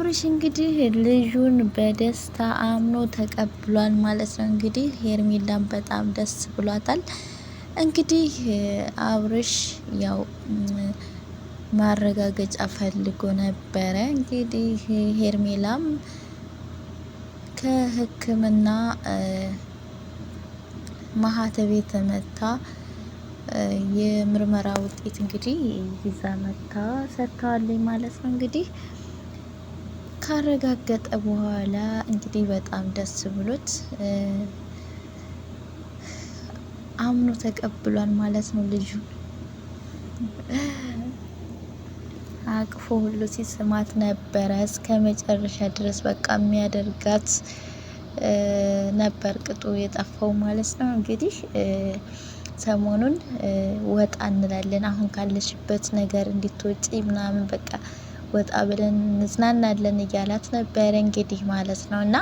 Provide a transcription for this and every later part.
አብርሽ እንግዲህ ልጁን በደስታ አምኖ ተቀብሏል ማለት ነው። እንግዲህ ሄርሜላን በጣም ደስ ብሏታል። እንግዲህ አብርሽ ያው ማረጋገጫ ፈልጎ ነበረ። እንግዲህ ሄርሜላም ከሕክምና ማህተቤ ተመታ የምርመራ ውጤት እንግዲህ ይዛ መታ ሰጥታለች ማለት ነው። እንግዲህ ካረጋገጠ በኋላ እንግዲህ በጣም ደስ ብሎት አምኖ ተቀብሏል ማለት ነው። ልጁ አቅፎ ሁሉ ሲስማት ነበረ እስከ መጨረሻ ድረስ በቃ የሚያደርጋት ነበር ቅጡ የጠፋው ማለት ነው። እንግዲህ ሰሞኑን ወጣ እንላለን አሁን ካለሽበት ነገር እንድትወጪ ምናምን በቃ ወጣ ብለን እንዝናናለን እያላት ነበረ እንግዲህ ማለት ነው። እና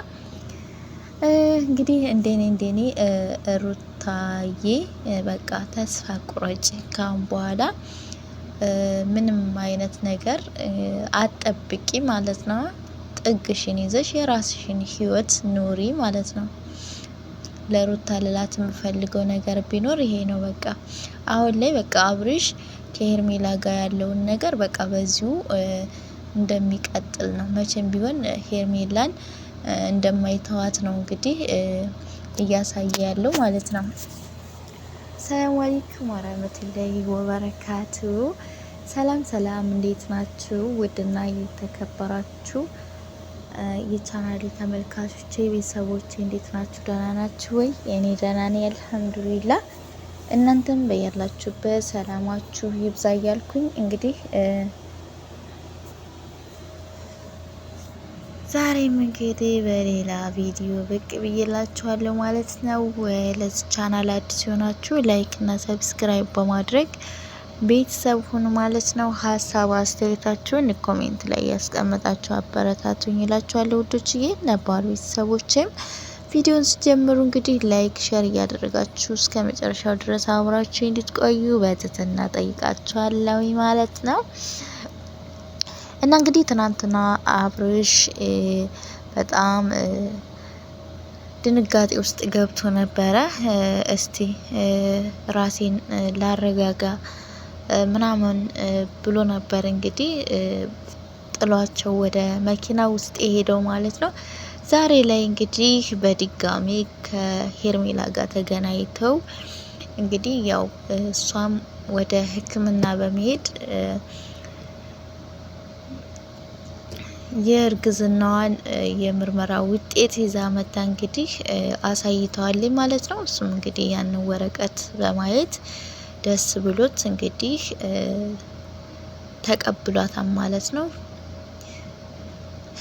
እንግዲህ እንደኔ ሩታዬ በቃ ተስፋ ቁረጭ፣ ካሁን በኋላ ምንም አይነት ነገር አጠብቂ ማለት ነው። ጥግሽን ይዘሽ የራስሽን ህይወት ኑሪ ማለት ነው። ለሩታ ልላት የምፈልገው ነገር ቢኖር ይሄ ነው። በቃ አሁን ላይ በቃ አብርሽ ከሄርሜላ ጋር ያለውን ነገር በቃ በዚሁ እንደሚቀጥል ነው። መቼም ቢሆን ሄርሜላን እንደማይተዋት ነው እንግዲህ እያሳየ ያለው ማለት ነው። ሰላም አለይኩም ወራህመቱላሂ ወበረካቱ። ሰላም እንዴት ናችሁ? ውድና የተከበራችሁ የቻናሌ ተመልካቾቼ ቤተሰቦቼ እንዴት ናችሁ? ደህና ናችሁ ወይ? እኔ ደህና ነኝ አልሐምዱሊላህ። እናንተም በያላችሁበት ሰላማችሁ ይብዛ እያልኩኝ እንግዲህ ዛሬም እንግዲህ በሌላ ቪዲዮ ብቅ ብዬላችኋለሁ ማለት ነው። ለዚህ ቻናል አዲስ የሆናችሁ ላይክ እና ሰብስክራይብ በማድረግ ቤተሰብ ሁኑ ማለት ነው። ሀሳብ አስተያየታችሁን ኮሜንት ላይ ያስቀምጣችሁ አበረታቱኝ እላችኋለሁ ውዶችዬ። ነባር ቤተሰቦችም ቪዲዮን ሲጀምሩ እንግዲህ ላይክ ሼር እያደረጋችሁ እስከ መጨረሻው ድረስ አብራችሁ እንድትቆዩ በትህትና ጠይቃችኋለሁ ማለት ነው። እና እንግዲህ ትናንትና አብርሽ በጣም ድንጋጤ ውስጥ ገብቶ ነበረ። እስቲ ራሴን ላረጋጋ ምናምን ብሎ ነበር እንግዲህ ጥሏቸው ወደ መኪና ውስጥ የሄደው ማለት ነው። ዛሬ ላይ እንግዲህ በድጋሚ ከሄርሜላ ጋር ተገናኝተው እንግዲህ ያው እሷም ወደ ሕክምና በመሄድ የእርግዝናዋን የምርመራ ውጤት ይዛ መታ እንግዲህ አሳይተዋል ማለት ነው። እሱም እንግዲህ ያንን ወረቀት በማየት ደስ ብሎት እንግዲህ ተቀብሏታል ማለት ነው።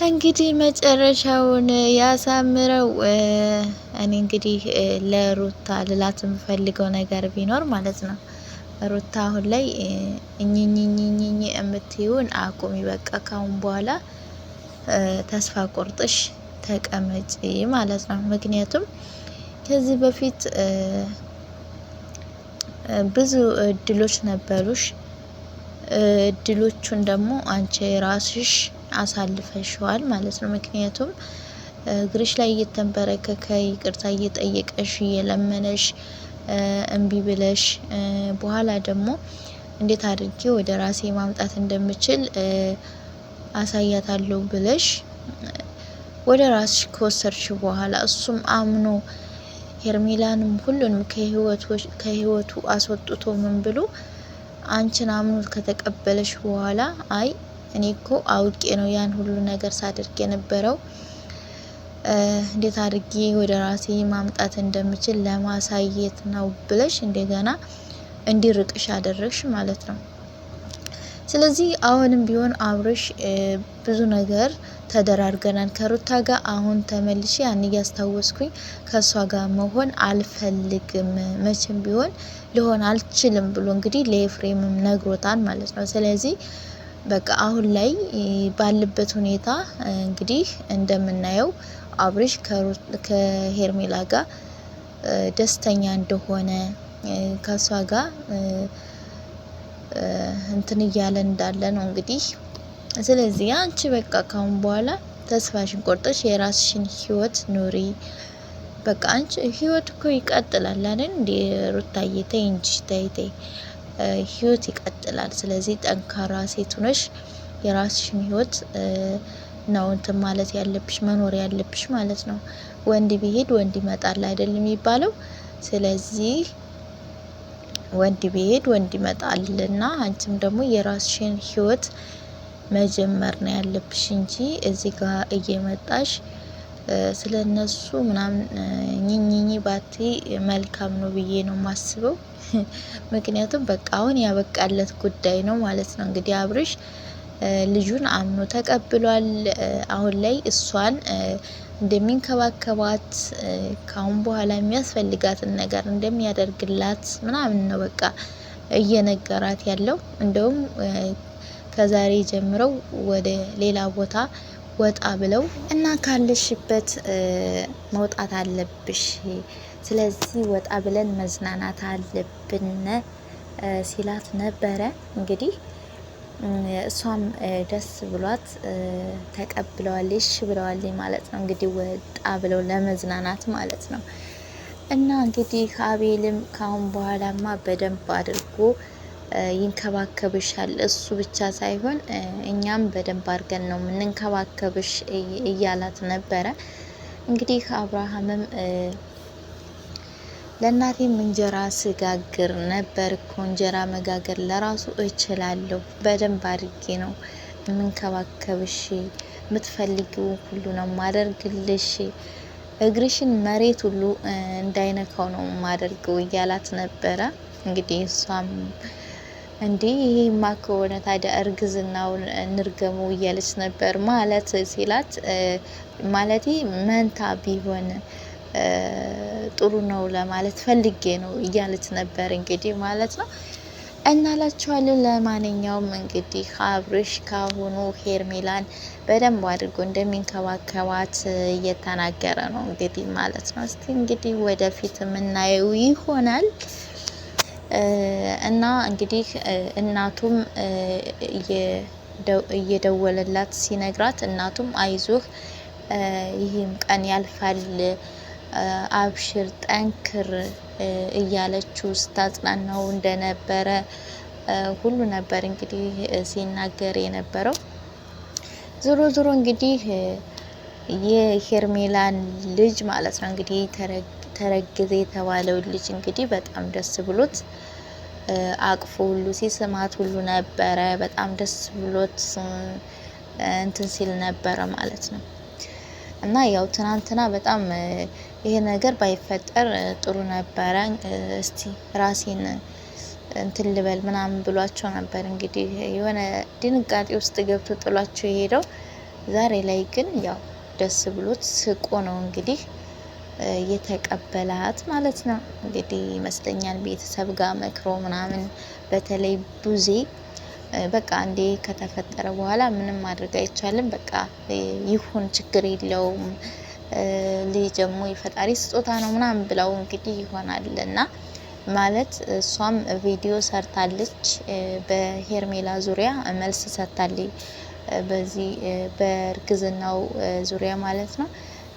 እንግዲህ መጨረሻውን ያሳምረው። እኔ እንግዲህ ለሩታ ልላት የምፈልገው ነገር ቢኖር ማለት ነው፣ ሩታ አሁን ላይ እኝኝኝኝኝ የምትይውን አቁሚ። በቃ ካሁን በኋላ ተስፋ ቆርጥሽ ተቀመጪ ማለት ነው። ምክንያቱም ከዚህ በፊት ብዙ እድሎች ነበሩሽ። እድሎቹን ደግሞ አንቺ ራስሽ አሳልፈሽዋል ማለት ነው። ምክንያቱም እግርሽ ላይ እየተንበረከከ ይቅርታ እየጠየቀሽ እየለመነሽ እምቢ ብለሽ በኋላ ደግሞ እንዴት አድርጌ ወደ ራሴ ማምጣት እንደምችል አሳያታለሁ ብለሽ ወደ ራስሽ ከወሰድሽ በኋላ እሱም አምኖ ሄርሜላንም ሁሉንም ከህይወቱ አስወጥቶ ምን ብሎ አንቺን አምኖ ከተቀበለሽ በኋላ አይ እኔ እኮ አውቄ ነው ያን ሁሉ ነገር ሳደርግ የነበረው እንዴት አድርጌ ወደ ራሴ ማምጣት እንደምችል ለማሳየት ነው ብለሽ እንደገና እንዲርቅሽ አደረግሽ ማለት ነው። ስለዚህ አሁንም ቢሆን አብርሽ ብዙ ነገር ተደራርገናል ከሩታ ጋር አሁን ተመልሼ ያን እያስታወስኩኝ ከሷ ጋር መሆን አልፈልግም፣ መቼም ቢሆን ሊሆን አልችልም ብሎ እንግዲህ ለኤፍሬምም ነግሮታል ማለት ነው። ስለዚህ በቃ አሁን ላይ ባለበት ሁኔታ እንግዲህ እንደምናየው አብርሽ ከሄርሜላ ጋር ደስተኛ እንደሆነ ከሷ ጋር እንትን እያለ እንዳለ ነው እንግዲህ ስለዚህ አንቺ በቃ ካሁን በኋላ ተስፋሽን ቆርጠሽ የራስሽን ህይወት ኑሪ። በቃ አንቺ ህይወት እኮ ይቀጥላል አይደል እንዴ ሩታዬ? ተይ እንጂ ተይ፣ ህይወት ይቀጥላል። ስለዚህ ጠንካራ ሴት ሆነሽ የራስሽን ህይወት ነው እንትን ማለት ያለብሽ መኖር ያለብሽ ማለት ነው። ወንድ ቢሄድ ወንድ ይመጣል አይደል የሚባለው? ስለዚህ ወንድ ቢሄድ ወንድ ይመጣልና አንቺም ደግሞ የራስሽን ህይወት መጀመር ነው ያለብሽ እንጂ እዚህ ጋር እየመጣሽ ስለነሱ ምናምን ኝኝኝ ባቲ መልካም ነው ብዬ ነው ማስበው። ምክንያቱም በቃ አሁን ያበቃለት ጉዳይ ነው ማለት ነው። እንግዲህ አብርሽ ልጁን አምኖ ተቀብሏል። አሁን ላይ እሷን እንደሚንከባከባት ካሁን በኋላ የሚያስፈልጋትን ነገር እንደሚያደርግላት ምናምን ነው በቃ እየነገራት ያለው። እንደውም ከዛሬ ጀምረው ወደ ሌላ ቦታ ወጣ ብለው እና ካለሽበት መውጣት አለብሽ፣ ስለዚህ ወጣ ብለን መዝናናት አለብን ሲላት ነበረ። እንግዲህ እሷም ደስ ብሏት ተቀብለዋለች ብለዋለች ማለት ነው። እንግዲህ ወጣ ብለው ለመዝናናት ማለት ነው። እና እንግዲህ አቤልም ካሁን በኋላማ በደንብ አድርጎ ይንከባከብሻል፣ እሱ ብቻ ሳይሆን እኛም በደንብ አድርገን ነው የምንንከባከብሽ እያላት ነበረ። እንግዲህ አብርሃምም ለእናቴም እንጀራ ስጋግር ነበር እኮ እንጀራ መጋገር ለራሱ እችላለሁ፣ በደንብ አድርጌ ነው የምንከባከብሽ፣ የምትፈልጊው ሁሉ ነው ማደርግልሽ፣ እግርሽን መሬት ሁሉ እንዳይነካው ነው ማደርገው እያላት ነበረ። እንግዲህ እሷም እንዲህ ይሄማ ከሆነ ታዲያ እርግዝናውን እንርገመው እያለች ነበር ማለት ሲላት፣ ማለቴ መንታ ቢሆን ጥሩ ነው ለማለት ፈልጌ ነው እያለች ነበር እንግዲህ ማለት ነው። እናላችኋለን። ለማንኛውም እንግዲህ አብርሽ ካሁኑ ሄርሜላን በደንብ አድርጎ እንደሚንከባከባት እየተናገረ ነው እንግዲህ ማለት ነው። እስቲ እንግዲህ ወደፊት የምናየው ይሆናል። እና እንግዲህ እናቱም እየደወለላት ሲነግራት፣ እናቱም አይዞህ ይህም ቀን ያልፋል፣ አብሽር፣ ጠንክር እያለችው ስታጽናናው እንደነበረ ሁሉ ነበር እንግዲህ ሲናገር የነበረው። ዞሮ ዞሮ እንግዲህ የሄርሜላን ልጅ ማለት ነው እንግዲህ ተረግዘ የተባለው ልጅ እንግዲህ በጣም ደስ ብሎት አቅፎ ሁሉ ሲስማት ሁሉ ነበረ። በጣም ደስ ብሎት እንትን ሲል ነበረ ማለት ነው። እና ያው ትናንትና በጣም ይሄ ነገር ባይፈጠር ጥሩ ነበረ፣ እስቲ ራሴን እንትን ልበል ምናምን ብሏቸው ነበር። እንግዲህ የሆነ ድንጋጤ ውስጥ ገብቶ ጥሏቸው የሄደው። ዛሬ ላይ ግን ያው ደስ ብሎት ስቆ ነው እንግዲህ የተቀበላት ማለት ነው። እንግዲህ ይመስለኛል ቤተሰብ ጋር መክሮ ምናምን፣ በተለይ ቡዜ በቃ አንዴ ከተፈጠረ በኋላ ምንም ማድረግ አይቻልም፣ በቃ ይሁን ችግር የለውም ልጅ ደግሞ የፈጣሪ ስጦታ ነው ምናምን ብለው እንግዲህ ይሆናል እና ማለት እሷም ቪዲዮ ሰርታለች በሄርሜላ ዙሪያ መልስ ሰጥታለች፣ በዚህ በእርግዝናው ዙሪያ ማለት ነው።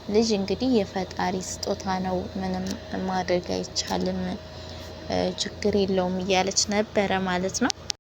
ልጅ እንግዲህ የፈጣሪ ስጦታ ነው፣ ምንም ማድረግ አይቻልም፣ ችግር የለውም እያለች ነበረ ማለት ነው።